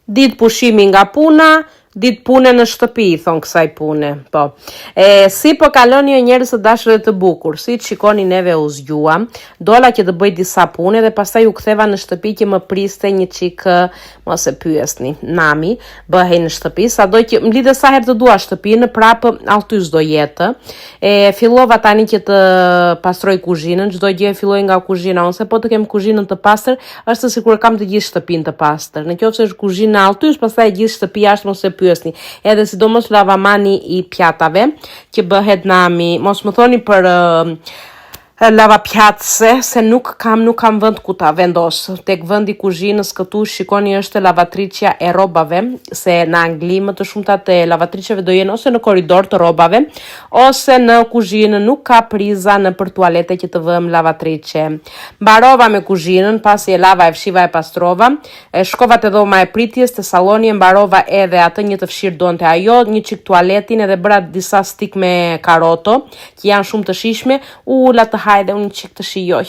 ditë pushimi nga puna, ditë pune në shtëpi, thon kësaj pune. Po. Si po kaloni ju njerëz të dashur dhe të bukur, si shikoni neve u zgjuam, dola që të bëj disa pune dhe pastaj u ktheva në shtëpi që më priste një çik, mos e pyesni. Nami bëhej në shtëpi, sado që më lidhe sa herë të dua shtëpinë, prapë allty çdo jetë. Fillova tani që të pastroj kuzhinën, çdo gjë filloi nga kuzhina, ose po të kem kuzhinën të pastër, është sikur kam të gjithë shtëpinë të pastër. Nëse është kuzhina allty, pastaj gjithë shtëpia është, mos e pyesni. Edhe sidomos lavamani i pjatave që bëhet nami, mos më thoni për lavapjatse, se nuk kam vend ku ta vendos. Tek vendi i kuzhinës këtu shikoni është lavatriçja e rrobave, se në Angli më të shumtat e lavatriçeve do jenë ose në korridor të rrobave, ose në kuzhinë, nuk ka priza në për tualete që të vëm lavatriçe. Mbarova me kuzhinën, pasi e lava, e fshiva, e pastrova, shkova te dhoma e pritjes, te salloni, e mbarova edhe atë një të fshir donte ajo, një çik tualetin, edhe bëra disa stik me karoto, që janë shumë të shijshme, ula të hajde unë çik të shijoj.